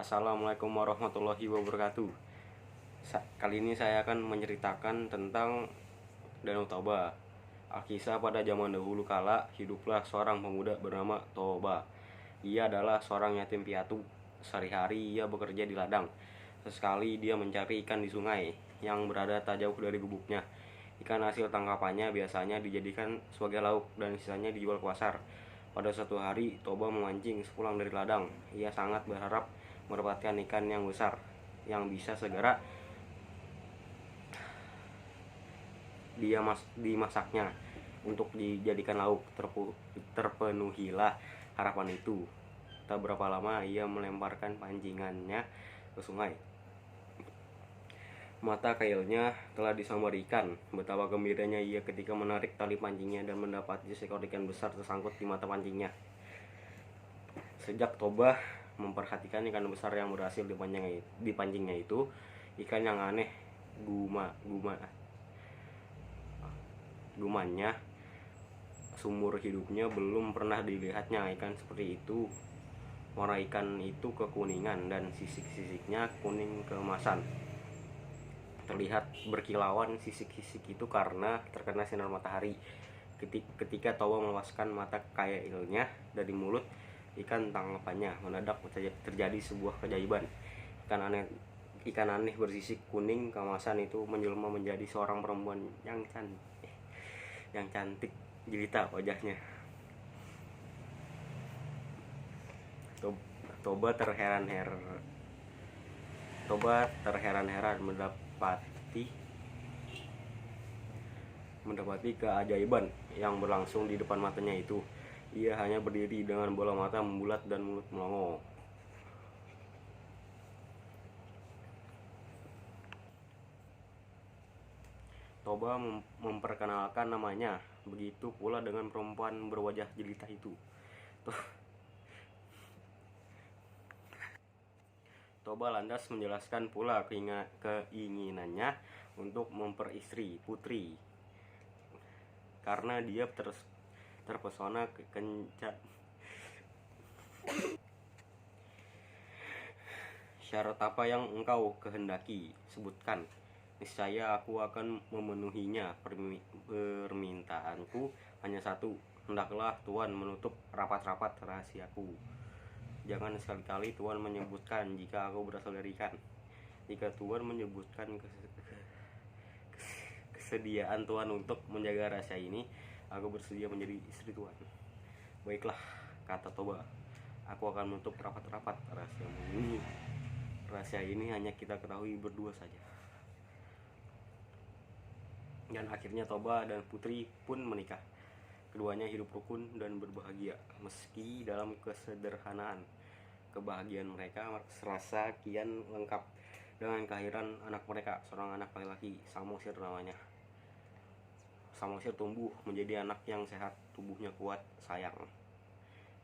Assalamualaikum warahmatullahi wabarakatuh. Kali ini saya akan menceritakan tentang Danau Toba. Alkisah pada zaman dahulu kala, hiduplah seorang pemuda bernama Toba. Ia adalah seorang yatim piatu. Sehari-hari ia bekerja di ladang. Sesekali dia mencari ikan di sungai yang berada tak jauh dari gubuknya. Ikan hasil tangkapannya biasanya dijadikan sebagai lauk dan sisanya dijual ke pasar. Pada suatu hari, Toba memancing sepulang dari ladang. Ia sangat berharap mendapatkan ikan yang besar yang bisa segera dimasaknya untuk dijadikan lauk. Terpenuhilah harapan itu. Tak berapa lama ia melemparkan pancingannya ke sungai. Mata kailnya telah disambar ikan. Betapa gembiranya ia ketika menarik tali pancingnya dan mendapati seekor ikan besar tersangkut di mata pancingnya. Sejak Toba memperhatikan ikan besar yang berhasil dipancingnya itu, ikan yang aneh gumannya seumur hidupnya belum pernah dilihatnya ikan seperti itu. Warna ikan itu kekuningan dan sisik-sisiknya kuning keemasan. Terlihat berkilauan sisik-sisik itu karena terkena sinar matahari. Ketika Toba melepaskan mata kailnya dari mulut ikan tangkapannya, mendadak terjadi sebuah keajaiban. Ikan aneh bersisik kuning keemasan itu menjelma menjadi seorang perempuan yang cantik jelita wajahnya. Toba terheran-heran mendapati keajaiban yang berlangsung di depan matanya itu. Ia hanya berdiri dengan bola mata membulat dan mulut melongo. Toba memperkenalkan namanya, begitu pula dengan perempuan berwajah jelita itu. Toba lantas menjelaskan pula keinginannya untuk memperistri Putri karena dia terpesona Syarat apa yang engkau kehendaki? Sebutkan. Niscaya aku akan memenuhinya. Permintaanku hanya satu. Hendaklah Tuan menutup rapat-rapat rahasiaku. Jangan sekali-kali Tuan menyebutkan jika aku berasal dari ikan. Jika Tuan menyebutkan kesediaan Tuan untuk menjaga rahasia ini, aku bersedia menjadi istri Tuan. Baiklah, kata Toba. Aku akan menutup rapat-rapat rahasiamu ini. Rahasia ini hanya kita ketahui berdua saja. Dan akhirnya Toba dan Putri pun menikah. Keduanya hidup rukun dan berbahagia. Meski dalam kesederhanaan, kebahagiaan mereka serasa kian lengkap dengan kelahiran anak mereka, seorang anak laki-laki, Samosir namanya. Samosir tumbuh menjadi anak yang sehat, tubuhnya kuat, sayang.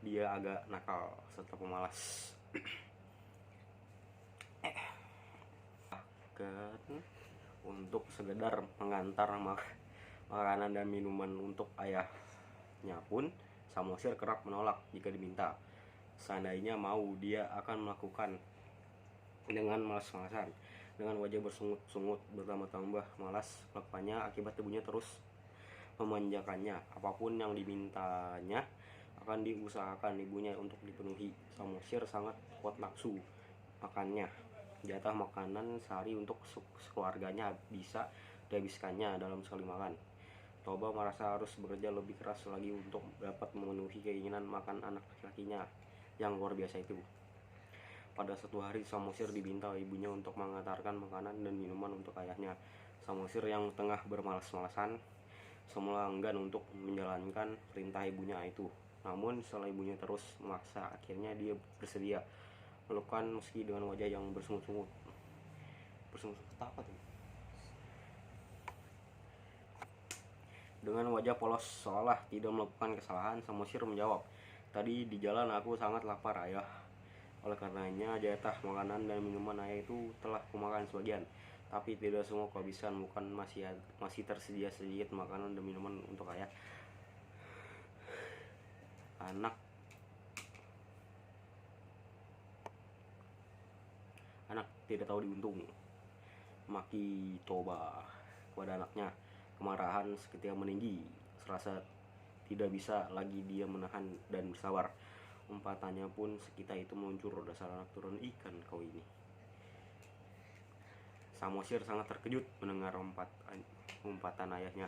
Dia agak nakal serta pemalas. Untuk sekedar mengantar makanan dan minuman untuk ayahnya pun, Samosir kerap menolak jika diminta. Seandainya mau, dia akan melakukan dengan malas-malasan. Dengan wajah bersungut-sungut, bertambah-tambah malas melakukannya akibat ibunya terus memanjakannya. Apapun yang dimintanya akan diusahakan ibunya untuk dipenuhi. Samosir sangat kuat nafsu makannya. Jatah makanan sehari untuk sekeluarganya bisa dihabiskannya dalam sekali makan. Toba merasa harus bekerja lebih keras lagi untuk dapat memenuhi keinginan makan anak laki-lakinya yang luar biasa itu. Pada suatu hari, Samosir diminta ibunya untuk mengantarkan makanan dan minuman untuk ayahnya. Samosir yang tengah bermalas-malasan semula enggan untuk menjalankan perintah ibunya itu. Namun setelah ibunya terus memaksa, akhirnya dia bersedia melakukan meski dengan wajah yang bersungut-sungut. Apa tuh? Dengan wajah polos seolah tidak melakukan kesalahan, Samosir menjawab, "Tadi di jalan aku sangat lapar, ayah. Oleh karenanya jatah makanan dan minuman ayah itu telah kumakan sebagian. Tapi tidak semua kehabisan, bukan masih tersedia sedikit makanan dan minuman untuk ayah. Anak anak tidak tahu diuntung, maki Toba kepada anaknya. Kemarahan seketika meninggi, serasa tidak bisa lagi dia menahan dan bersabar. Umpatannya pun seketika itu meluncur, dasar anak turun ikan kau ini. Samosir sangat terkejut mendengar umpatan ayahnya.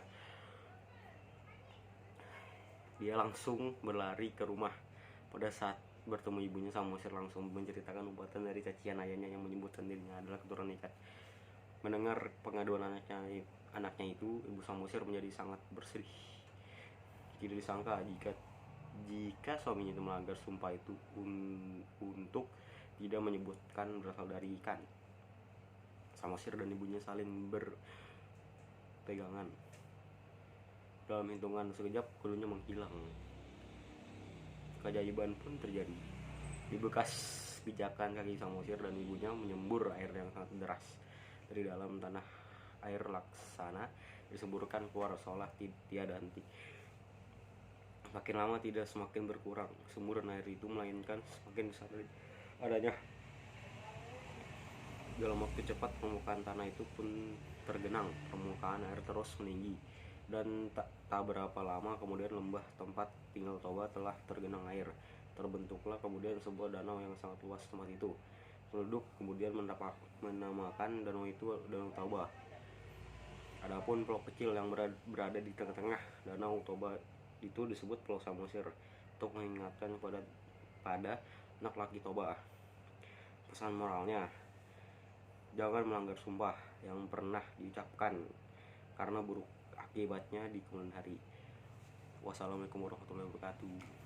Dia langsung berlari ke rumah. Pada saat bertemu ibunya, Samosir langsung menceritakan umpatan dari cacian ayahnya yang menyebutkan dirinya adalah keturunan ikan. Mendengar pengaduan anaknya itu, ibu Samosir menjadi sangat bersedih. Tidak disangka jika suaminya itu melanggar sumpah itu untuk tidak menyebutkan berasal dari ikan. Samosir dan ibunya saling berpegangan. Dalam hitungan sekejap, keduanya menghilang. Keajaiban pun terjadi. Di bekas pijakan kaki Samosir dan ibunya menyembur air yang sangat deras dari dalam tanah. Air laksana disemburkan keluar seolah tiada henti. Makin lama tidak semakin berkurang semburan air itu, melainkan semakin besar adanya. Dalam waktu cepat permukaan tanah itu pun tergenang. Permukaan air terus meninggi, dan tak berapa lama kemudian lembah tempat tinggal Toba telah tergenang air. Terbentuklah kemudian sebuah danau yang sangat luas tempat itu. Penduduk kemudian menamakan danau itu Danau Toba. Adapun pulau kecil yang berada di tengah-tengah Danau Toba itu disebut Pulau Samosir, untuk mengingatkan pada anak laki Toba. Pesan moralnya, jangan melanggar sumpah yang pernah diucapkan, karena buruk akibatnya di kemudian hari. Wassalamualaikum warahmatullahi wabarakatuh.